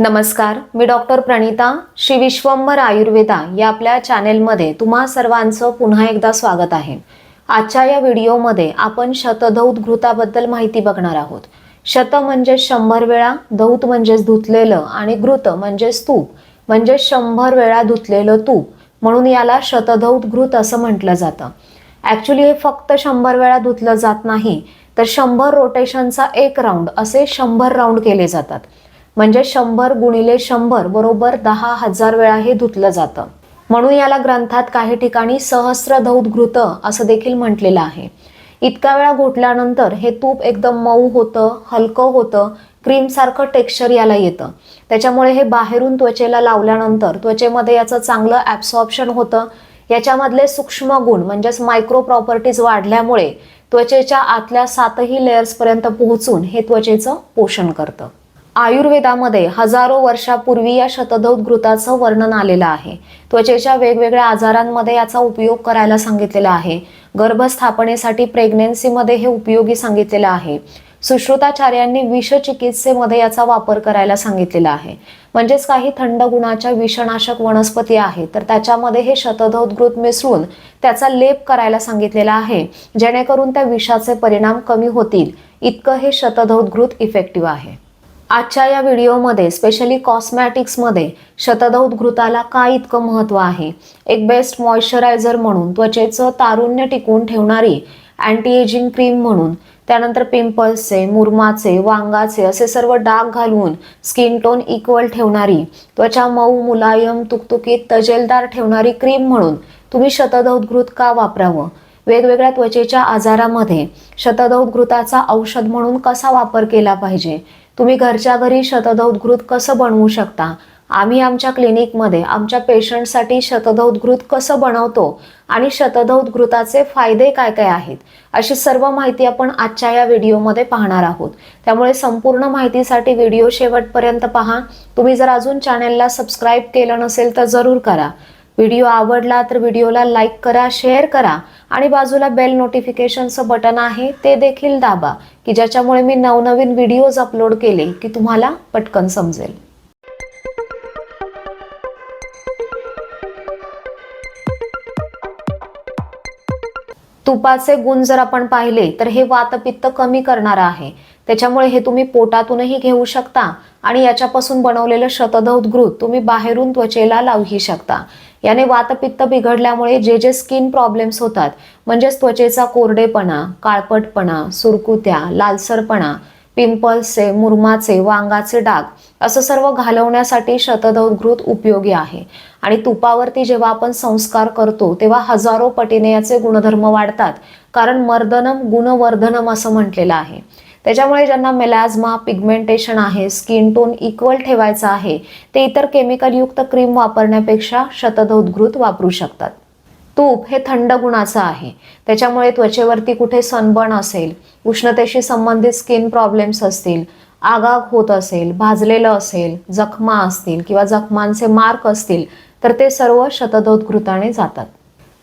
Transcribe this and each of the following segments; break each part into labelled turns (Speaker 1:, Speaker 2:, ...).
Speaker 1: नमस्कार, मी डॉक्टर प्रणिता श्री विश्वंभर आयुर्वेदा या आपल्या चॅनेलमध्ये तुम्हा सर्वांचं पुन्हा एकदा स्वागत आहे। आजच्या या व्हिडिओमध्ये आपण शतधौत घृताबद्दल माहिती बघणार आहोत। शत म्हणजे 100 वेळा, धौत म्हणजे धुतलेलं आणि घृत म्हणजे तूप म्हणजे 100 वेळा धुतलेलं तूप, म्हणून याला शतधौत घृत असं म्हटलं जातं। ॲक्च्युली हे फक्त 100 वेळा धुतलं जात नाही, तर 100 रोटेशनचा एक राऊंड असे 100 राऊंड केले जातात। म्हणजे 100 गुणिले 100 बरोबर 10,000 वेळा हे धुतलं जातं। म्हणून याला ग्रंथात काही ठिकाणी सहस्रधौत घृत असं देखील म्हटलेलं आहे। इतक्या वेळा घोटल्यानंतर हे तूप एकदम मऊ होतं, हलकं होतं, क्रीम सारखं टेक्स्चर याला येतं। त्याच्यामुळे हे बाहेरून त्वचेला लावल्यानंतर त्वचेमध्ये याचं चांगलं ॲब्सॉर्प्शन होतं। याच्यामधले सूक्ष्म गुण म्हणजेच मायक्रो प्रॉपर्टीज वाढल्यामुळे त्वचेच्या आतल्या 7ही लेयर्सपर्यंत पोहोचून हे त्वचेचं पोषण करतं। आयुर्वेदामध्ये हजारो वर्षापूर्वी या शतधौत घृताचं वर्णन आलेलं आहे। त्वचेच्या वेगवेगळ्या आजारांमध्ये याचा उपयोग करायला सांगितलेला आहे। गर्भस्थापनेसाठी प्रेग्नन्सीमध्ये हे उपयोगी सांगितलेलं आहे। सुश्रुताचार्यांनी विषचिकित्सेमध्ये याचा वापर करायला सांगितलेला आहे। म्हणजेच काही थंड गुणाच्या विषनाशक वनस्पती आहेत, तर त्याच्यामध्ये हे शतधौत घृत मिसळून त्याचा लेप करायला सांगितलेला आहे, जेणेकरून त्या विषाचे परिणाम कमी होतील। इतकं हे शतधौत घृत इफेक्टिव्ह आहे। आजच्या या व्हिडिओमध्ये स्पेशली कॉस्मॅटिक्समध्ये शतधौत घृताला का इतकं महत्त्व आहे, एक बेस्ट मॉइश्चरायझर म्हणून, त्वचेचं तारुण्य टिकवून ठेवणारी अँटी एजिंग क्रीम म्हणून, त्यानंतर पिंपल्सचे, मुरमाचे, वांगाचे असे सर्व डाग घालवून स्किन टोन इक्वल ठेवणारी, त्वचा मऊ, मुलायम, तुकतुकीत, तजेलदार ठेवणारी क्रीम म्हणून तुम्ही शतधौत घृत का वापरावं, वेगवेगळ्या त्वचेच्या आजारामध्ये शतधौत घृताचा औषध म्हणून कसा वापर केला पाहिजे, तुम्ही घरच्या घरी शतधौत घृत कसं बनवू शकता, आम्ही आमच्या क्लिनिकमध्ये आमच्या पेशंटसाठी शतधौत घृत कसं बनवतो आणि शतधौत घृताचे फायदे काय काय आहेत, अशी सर्व माहिती आपण आजच्या या व्हिडिओमध्ये पाहणार आहोत। त्यामुळे संपूर्ण माहितीसाठी व्हिडिओ शेवटपर्यंत पहा। तुम्ही जर अजून चॅनलला सबस्क्राईब केलं नसेल तर जरूर करा। व्हिडिओ आवडला तर व्हिडिओला लाईक करा, शेअर करा आणि बाजूला बेल नोटिफिकेशनचं बटन आहे ते देखील दाबा, की ज्याच्यामुळे मी नवनवीन व्हिडिओज अपलोड केले की तुम्हाला पटकन समजेल। तुपाचे गुण जर आपण पाहिले तर हे वातपित्त कमी करणारं आहे। त्याच्यामुळे हे तुम्ही पोटातूनही घेऊ शकता आणि याच्यापासून बनवलेलं शतधौत घृत तुम्ही बाहेरून त्वचेला लावूही शकता। याने वातपित्त बिघडल्यामुळे जे स्किन प्रॉब्लेम्स होतात, म्हणजेच त्वचेचा कोरडेपणा, काळपटपणा, सुरकुत्या, लालसरपणा, पिंपल्सचे, मुरमाचे, वांगाचे डाग असं सर्व घालवण्यासाठी शतधौत घृत उपयोगी आहे। आणि तुपावरती जेव्हा आपण संस्कार करतो तेव्हा हजारो पटीने याचे गुणधर्म वाढतात, कारण मर्दनम गुणवर्धनम असं म्हटलेलं आहे। त्याच्यामुळे ज्यांना मेलाझ्मा, पिगमेंटेशन आहे, स्किन टोन इक्वल ठेवायचा आहे, ते इतर केमिकलयुक्त क्रीम वापरण्यापेक्षा शतधौत घृत वापरू शकतात। तूप हे थंड गुणाचं आहे। त्याच्यामुळे त्वचेवरती कुठे सनबर्न असेल, उष्णतेशी संबंधित स्किन प्रॉब्लेम्स असतील, आगाग होत असेल, भाजलेलं असेल, जखमा असतील किंवा जखमांचे मार्क असतील, तर ते सर्व शतधौत घृताने जातात।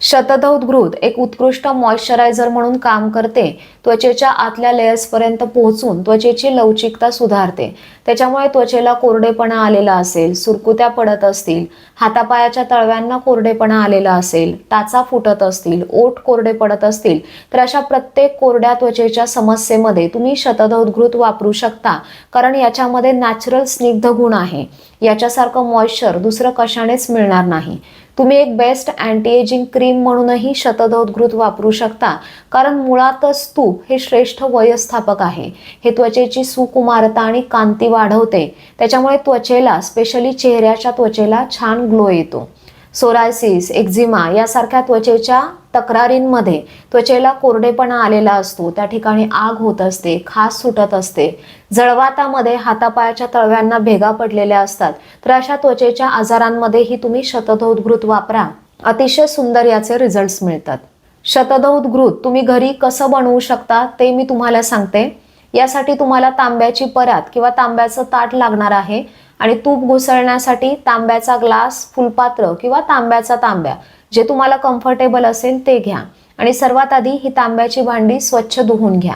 Speaker 1: शतधौत घृत एक उत्कृष्ट मॉइश्चरायझर म्हणून काम करते। त्वचेच्या आतल्या लेयर्सपर्यंत पोहोचून त्वचेची लवचिकता सुधारते। त्याच्यामुळे त्वचेला कोरडेपणा आलेला असेल, सुरकुत्या पडत असतील, हातापायाच्या तळव्यांना कोरडेपणा आलेला असेल, टाचा फुटत असतील, ओठ कोरडे पडत असतील, तर अशा प्रत्येक कोरड्या त्वचेच्या समस्येमध्ये तुम्ही शतधौत घृत वापरू शकता, कारण याच्यामध्ये नॅचरल स्निग्ध गुण आहे। याच्यासारखं मॉइश्चर दुसरं कशानेच मिळणार नाही। तुम्ही एक बेस्ट अँटी एजिंग क्रीम म्हणूनही शतधौत घृत वापरू शकता, कारण मुळातच तूप हे श्रेष्ठ वयस्थापक आहे। हे त्वचेची सुकुमारता आणि कांती वाढवते। त्याच्यामुळे त्वचेला, स्पेशली चेहऱ्याच्या त्वचेला छान ग्लो येतो। सोरायसिस, एक्झिमा यासारख्या त्वचेच्या तक्रारींमध्ये त्वचेला कोरडेपणा आलेला असतो, त्या ठिकाणी आग होत असते, खाज सुटत असते, जळवातामध्ये हातापायाच्या तळव्यांना भेगा पडलेल्या असतात, तर अशा त्वचेच्या आजारांमध्येही तुम्ही शतधौत घृत वापरा, अतिशय सुंदर याचे रिझल्ट्स मिळतात। शतधौत घृत तुम्ही घरी कसं बनवू शकता ते मी तुम्हाला सांगते। यासाठी तुम्हाला तांब्याची परात किंवा तांब्याचं ताट लागणार आहे आणि तूप घुसळण्यासाठी तांब्याचा ग्लास, फुलपात्र किंवा तांब्याचा तांब्या, जे तुम्हाला कम्फर्टेबल असेल ते घ्या। आणि सर्वात आधी ही तांब्याची भांडी स्वच्छ धुवून घ्या।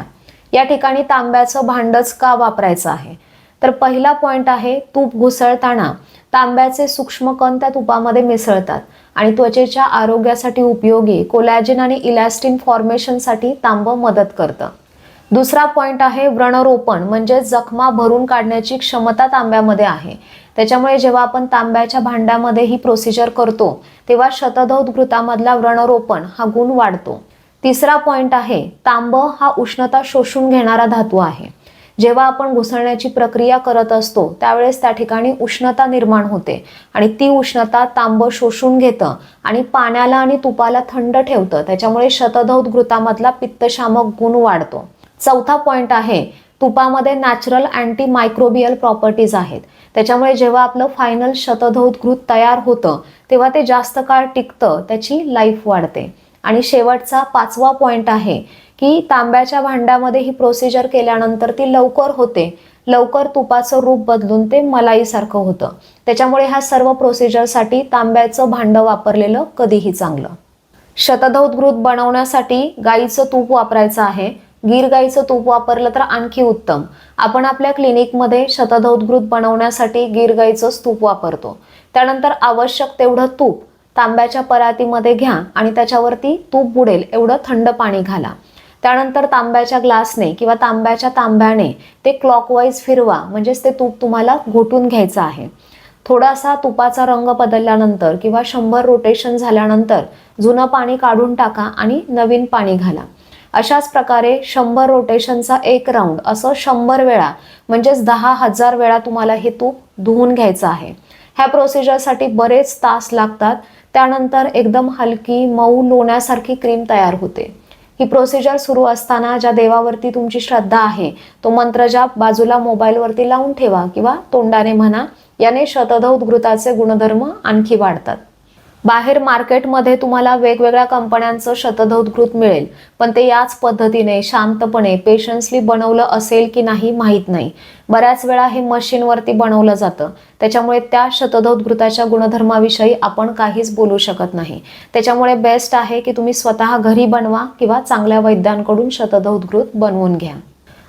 Speaker 1: या ठिकाणी तांब्याचं भांडच का वापरायचं आहे, तर पहिला पॉइंट आहे, तूप घुसळताना तांब्याचे सूक्ष्म कण त्या तुपामध्ये मिसळतात आणि त्वचेच्या आरोग्यासाठी उपयोगी कोलॅजिन आणि इलॅस्टिन फॉर्मेशनसाठी तांबं मदत करतं. दुसरा पॉइंट आहे, व्रणरोपण म्हणजे जखमा भरून काढण्याची क्षमता तांब्यामध्ये आहे. त्याच्यामुळे जेव्हा आपण तांब्याच्या भांड्यामध्ये ही प्रोसिजर करतो तेव्हा शतधौत घृतामधला व्रणरोपण हा गुण वाढतो. तिसरा पॉइंट आहे, तांब हा उष्णता शोषून घेणारा धातू आहे. जेव्हा आपण घुसळण्याची प्रक्रिया करत असतो त्यावेळेस त्या ठिकाणी उष्णता निर्माण होते आणि ती उष्णता तांब शोषून घेतं आणि पाण्याला आणि तुपाला थंड ठेवतं. त्याच्यामुळे शतधौत घृतामधला पित्तशामक गुण वाढतो. चौथा पॉइंट आहे, तुपामध्ये नॅचरल अँटी मायक्रोबियल प्रॉपर्टीज आहेत. त्याच्यामुळे जेव्हा आपलं फायनल शतधौत घृत तयार होतं तेव्हा ते जास्त काळ टिकतं, त्याची लाईफ वाढते. आणि शेवटचा पाचवा पॉइंट आहे की तांब्याच्या भांड्यामध्ये ही प्रोसिजर केल्यानंतर ती लवकर होते, लवकर तुपाचं रूप बदलून ते मलाईसारखं होतं. त्याच्यामुळे ह्या सर्व प्रोसिजरसाठी तांब्याचं भांडं वापरलेलं कधीही चांगलं. शतधौत घृत बनवण्यासाठी गाईचं तूप वापरायचं आहे. गीर गाईचं तूप वापरलं तर आणखी उत्तम. आपण आपल्या क्लिनिकमध्ये शतधौत घृत बनवण्यासाठी गीर गाईचंच तूप वापरतो. त्यानंतर आवश्यक तेवढं तूप तांब्याच्या परातीमध्ये घ्या आणि त्याच्यावरती तूप बुडेल एवढं थंड पाणी घाला. त्यानंतर तांब्याच्या ग्लासने किंवा तांब्याच्या तांब्याने ते क्लॉकवाईज फिरवा, म्हणजेच ते तूप तुम्हाला घोटून घ्यायचं आहे. थोडासा तुपाचा रंग बदलल्यानंतर किंवा 100 रोटेशन झाल्यानंतर जुनं पाणी काढून टाका आणि नवीन पाणी घाला. अशाच प्रकारे 100 रोटेशनचा एक राऊंड असं 100 वेळा म्हणजेच 10,000 वेळा तुम्हाला हे तूप धुवून घ्यायचं आहे. ह्या प्रोसिजरसाठी बरेच तास लागतात. त्यानंतर एकदम हलकी मऊ लोण्यासारखी क्रीम तयार होते. ही प्रोसिजर सुरू असताना ज्या देवावरती तुमची श्रद्धा आहे तो मंत्रजाप बाजूला मोबाईलवरती लावून ठेवा किंवा तोंडाने म्हणा. याने शतधौत घृताचे गुणधर्म आणखी वाढतात. बाहेर मार्केटमध्ये तुम्हाला वेगवेगळ्या कंपन्यांचं शतधौत घृत मिळेल, पण ते याच पद्धतीने शांतपणे पेशन्सली बनवलं असेल की नाही माहीत नाही. बऱ्याच वेळा हे मशीनवरती बनवलं जातं, त्याच्यामुळे त्या शतधौत घृताच्या गुणधर्माविषयी आपण काहीच बोलू शकत नाही. त्याच्यामुळे बेस्ट आहे की तुम्ही स्वतः घरी बनवा किंवा चांगल्या वैद्यांकडून शतधौत घृत बनवून घ्या.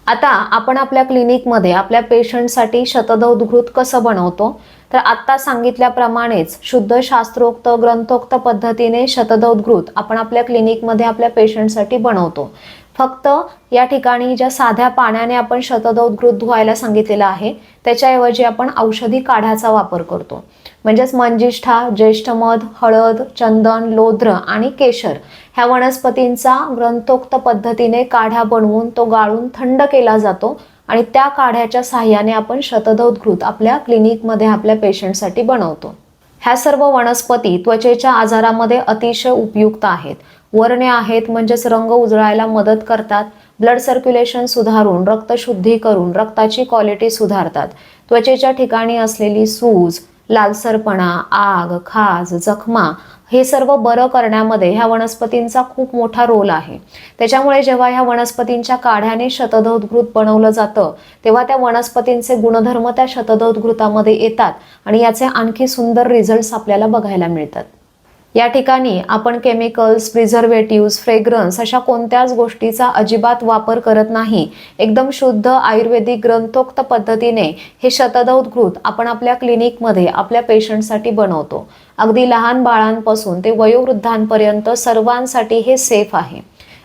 Speaker 1: आता आपण आपल्या क्लिनिकमध्ये आपल्या पेशंटसाठी शतधौत घृत कसं बनवतो, तर आत्ता सांगितल्याप्रमाणेच शुद्ध शास्त्रोक्त ग्रंथोक्त पद्धतीने शतधौत घृत आपण आपल्या क्लिनिकमध्ये आपल्या पेशंटसाठी बनवतो. फक्त या ठिकाणी ज्या साध्या पाण्याने आपण शतधौत घृत धुवायला सांगितलेलं आहे त्याच्याऐवजी आपण औषधी काढ्याचा वापर करतो. म्हणजेच मंजिष्ठा, ज्येष्ठमध, हळद, चंदन, लोध्र आणि केशर ह्या वनस्पतींचा ग्रंथोक्त पद्धतीने काढा बनवून तो गाळून थंड केला जातो आणि त्या काढ्याच्या साहाय्याने आपण शतधौत घृत आपल्या क्लिनिकमध्ये आपल्या पेशंटसाठी बनवतो. ह्या सर्व वनस्पती त्वचेच्या आजारामध्ये अतिशय उपयुक्त आहेत. वर्ण्य आहेत म्हणजेच रंग उजळायला मदत करतात. ब्लड सर्क्युलेशन सुधारून रक्त शुद्धी करून रक्ताची क्वालिटी सुधारतात. त्वचेच्या ठिकाणी असलेली सूज, लालसरपणा, आग, खाज, जखमा हे सर्व बरं करण्यामध्ये ह्या वनस्पतींचा खूप मोठा रोल आहे. त्याच्यामुळे जेव्हा ह्या वनस्पतींच्या काढ्याने शतधौत घृत बनवलं जातं तेव्हा त्या वनस्पतींचे गुणधर्म त्या शतधौत घृतामध्ये येतात आणि याचे आणखी सुंदर रिझल्ट्स आपल्याला बघायला मिळतात. या ठिकाणी आपण केमिकल्स, प्रिझर्वेटिव्स, फ्रेग्रन्स अशा कोणत्याच गोष्टीचा अजिबात वापर करत नाही. एकदम शुद्ध आयुर्वेदिक ग्रंथोक्त पद्धतीने हे शतधौत घृत आपण आपल्या क्लिनिकमध्ये आपल्या पेशंटसाठी बनवतो. अगदी लहान बाळांपासून ते वयोवृद्धांपर्यंत सर्वांसाठी हे सेफ आहे.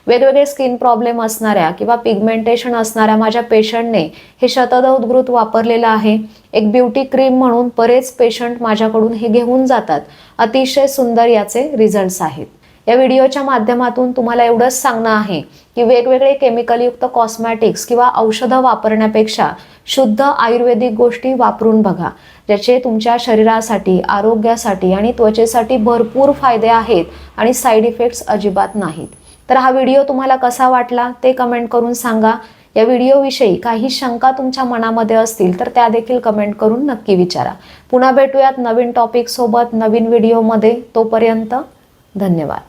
Speaker 1: वेगवेगळे स्किन प्रॉब्लेम असणाऱ्या किंवा पिगमेंटेशन असणाऱ्या माझ्या पेशंटने हे शतधौत घृत वापरलेलं आहे. एक ब्युटी क्रीम म्हणून बरेच पेशंट माझ्याकडून हे घेऊन जातात. अतिशय सुंदर याचे रिझल्ट्स आहेत. या व्हिडिओच्या माध्यमातून तुम्हाला एवढंच सांगणं आहे की वेगवेगळे केमिकलयुक्त कॉस्मॅटिक्स किंवा औषधं वापरण्यापेक्षा शुद्ध आयुर्वेदिक गोष्टी वापरून बघा, ज्याचे तुमच्या शरीरासाठी, आरोग्यासाठी आणि त्वचेसाठी भरपूर फायदे आहेत आणि साईड इफेक्ट्स अजिबात नाहीत. तर हा व्हिडिओ तुम्हाला कसा वाटला ते कमेंट करून सांगा. या व्हिडिओविषयी काही शंका तुमच्या मनामध्ये असतील तर त्या देखील कमेंट करून नक्की विचारा. पुन्हा भेटूयात नवीन टॉपिक सोबत नवीन व्हिडिओमध्ये. तोपर्यंत धन्यवाद.